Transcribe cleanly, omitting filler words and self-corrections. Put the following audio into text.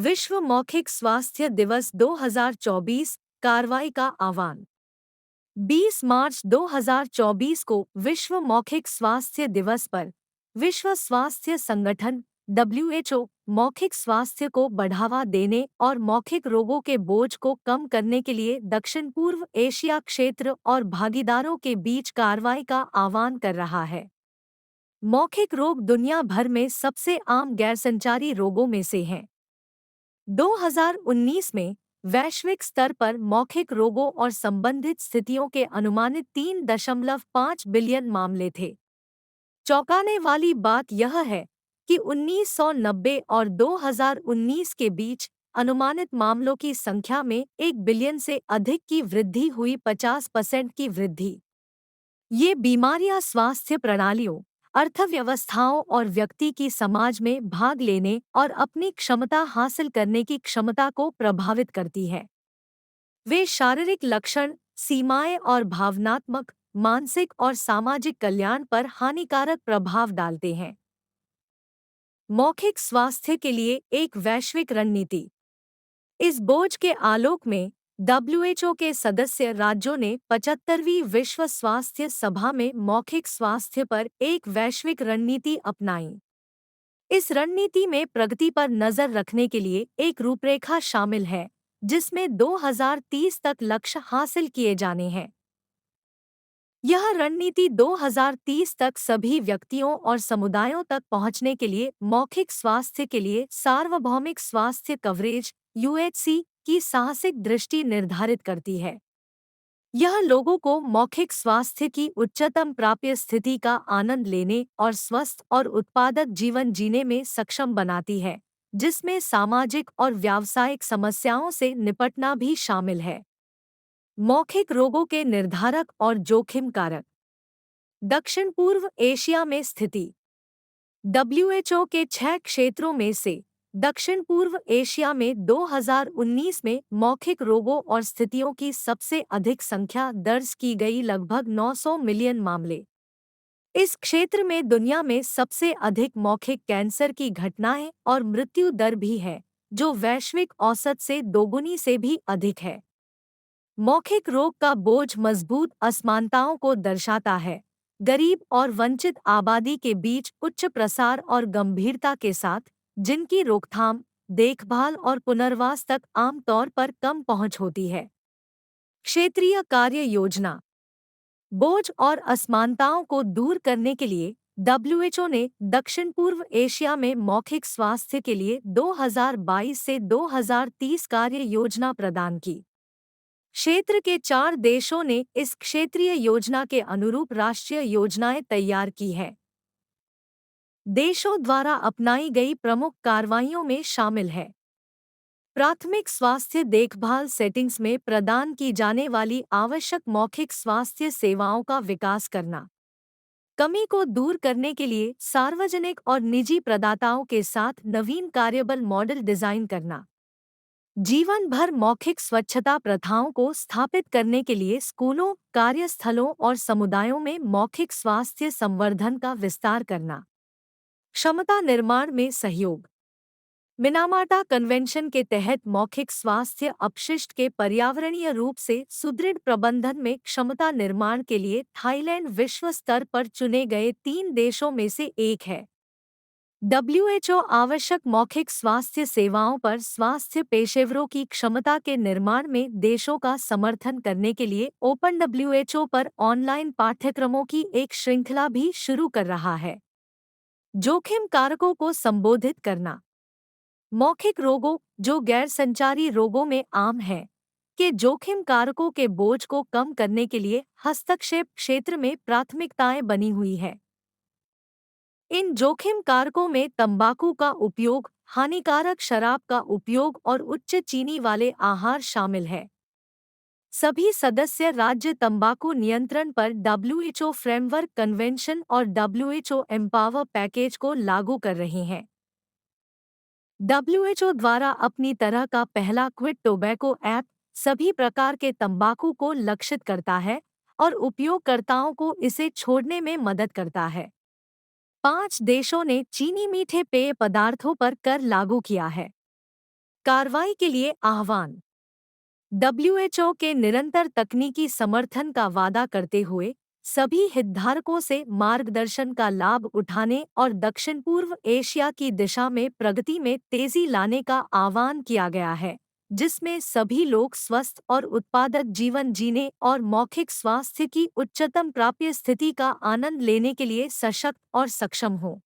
विश्व मौखिक स्वास्थ्य दिवस 2024 कार्रवाई का आह्वान। 20 मार्च 2024 को विश्व मौखिक स्वास्थ्य दिवस पर विश्व स्वास्थ्य संगठन (WHO) मौखिक स्वास्थ्य को बढ़ावा देने और मौखिक रोगों के बोझ को कम करने के लिए दक्षिण पूर्व एशिया क्षेत्र और भागीदारों के बीच कार्रवाई का आह्वान कर रहा है। मौखिक रोग दुनिया भर में सबसे आम गैरसंचारी रोगों में से हैं। 2019 में वैश्विक स्तर पर मौखिक रोगों और संबंधित स्थितियों के अनुमानित 3.5 बिलियन मामले थे। चौंकाने वाली बात यह है कि 1990 और 2019 के बीच अनुमानित मामलों की संख्या में 1 बिलियन से अधिक की वृद्धि हुई। 50% की वृद्धि। ये बीमारियां स्वास्थ्य प्रणालियों, अर्थव्यवस्थाओं और व्यक्ति की समाज में भाग लेने और अपनी क्षमता हासिल करने की क्षमता को प्रभावित करती है। वे शारीरिक लक्षण, सीमाएं और भावनात्मक, मानसिक और सामाजिक कल्याण पर हानिकारक प्रभाव डालते हैं। मौखिक स्वास्थ्य के लिए एक वैश्विक रणनीति। इस बोझ के आलोक में WHO के सदस्य राज्यों ने 75वीं विश्व स्वास्थ्य सभा में मौखिक स्वास्थ्य पर एक वैश्विक रणनीति अपनाई। इस रणनीति में प्रगति पर नजर रखने के लिए एक रूपरेखा शामिल है, जिसमें 2030 तक लक्ष्य हासिल किए जाने हैं। यह रणनीति 2030 तक सभी व्यक्तियों और समुदायों तक पहुंचने के लिए मौखिक स्वास्थ्य के लिए सार्वभौमिक स्वास्थ्य कवरेज (UHC) की साहसिक दृष्टि निर्धारित करती है। यह लोगों को मौखिक स्वास्थ्य की उच्चतम प्राप्य स्थिति का आनंद लेने और स्वस्थ और उत्पादक जीवन जीने में सक्षम बनाती है, जिसमें सामाजिक और व्यावसायिक समस्याओं से निपटना भी शामिल है। मौखिक रोगों के निर्धारक और जोखिम कारक। दक्षिण पूर्व एशिया में स्थिति। WHO के 6 क्षेत्रों में से दक्षिण पूर्व एशिया में 2019 में मौखिक रोगों और स्थितियों की सबसे अधिक संख्या दर्ज की गई, लगभग 900 मिलियन मामले। इस क्षेत्र में दुनिया में सबसे अधिक मौखिक कैंसर की घटनाएं और मृत्यु दर भी है, जो वैश्विक औसत से दोगुनी से भी अधिक है। मौखिक रोग का बोझ मजबूत असमानताओं को दर्शाता है। गरीब और वंचित आबादी के बीच उच्च प्रसार और गंभीरता के साथ, जिनकी रोकथाम, देखभाल और पुनर्वास तक आमतौर पर कम पहुंच होती है। क्षेत्रीय कार्य योजना। बोझ और असमानताओं को दूर करने के लिए WHO ने दक्षिण पूर्व एशिया में मौखिक स्वास्थ्य के लिए 2022 से 2030 कार्य योजना प्रदान की। क्षेत्र के 4 देशों ने इस क्षेत्रीय योजना के अनुरूप राष्ट्रीय योजनाएं तैयार की हैं। देशों द्वारा अपनाई गई प्रमुख कार्रवाइयों में शामिल है: प्राथमिक स्वास्थ्य देखभाल सेटिंग्स में प्रदान की जाने वाली आवश्यक मौखिक स्वास्थ्य सेवाओं का विकास करना, कमी को दूर करने के लिए सार्वजनिक और निजी प्रदाताओं के साथ नवीन कार्यबल मॉडल डिजाइन करना, जीवन भर मौखिक स्वच्छता प्रथाओं को स्थापित करने के लिए स्कूलों, कार्यस्थलों और समुदायों में मौखिक स्वास्थ्य संवर्धन का विस्तार करना, क्षमता निर्माण में सहयोग। मिनामाटा कन्वेंशन के तहत मौखिक स्वास्थ्य अपशिष्ट के पर्यावरणीय रूप से सुदृढ़ प्रबंधन में क्षमता निर्माण के लिए थाईलैंड विश्व स्तर पर चुने गए 3 देशों में से एक है। WHO आवश्यक मौखिक स्वास्थ्य सेवाओं पर स्वास्थ्य पेशेवरों की क्षमता के निर्माण में देशों का समर्थन करने के लिए ओपन WHO पर ऑनलाइन पाठ्यक्रमों की एक श्रृंखला भी शुरू कर रहा है। जोखिम कारकों को संबोधित करना। मौखिक रोगों, जो गैर संचारी रोगों में आम हैं, के जोखिम कारकों के बोझ को कम करने के लिए हस्तक्षेप क्षेत्र में प्राथमिकताएं बनी हुई है। इन जोखिम कारकों में तंबाकू का उपयोग, हानिकारक शराब का उपयोग और उच्च चीनी वाले आहार शामिल है। सभी सदस्य राज्य तंबाकू नियंत्रण पर WHO फ्रेमवर्क कन्वेंशन और WHO एम्पावर पैकेज को लागू कर रहे हैं। WHO द्वारा अपनी तरह का पहला क्विट टोबैको ऐप सभी प्रकार के तंबाकू को लक्षित करता है और उपयोगकर्ताओं को इसे छोड़ने में मदद करता है। 5 देशों ने चीनी मीठे पेय पदार्थों पर कर लागू किया है। कार्रवाई के लिए आह्वान। डब्ल्यूएचओ के निरंतर तकनीकी समर्थन का वादा करते हुए सभी हितधारकों से मार्गदर्शन का लाभ उठाने और दक्षिण पूर्व एशिया की दिशा में प्रगति में तेजी लाने का आह्वान किया गया है, जिसमें सभी लोग स्वस्थ और उत्पादक जीवन जीने और मौखिक स्वास्थ्य की उच्चतम प्राप्य स्थिति का आनंद लेने के लिए सशक्त और सक्षम हों।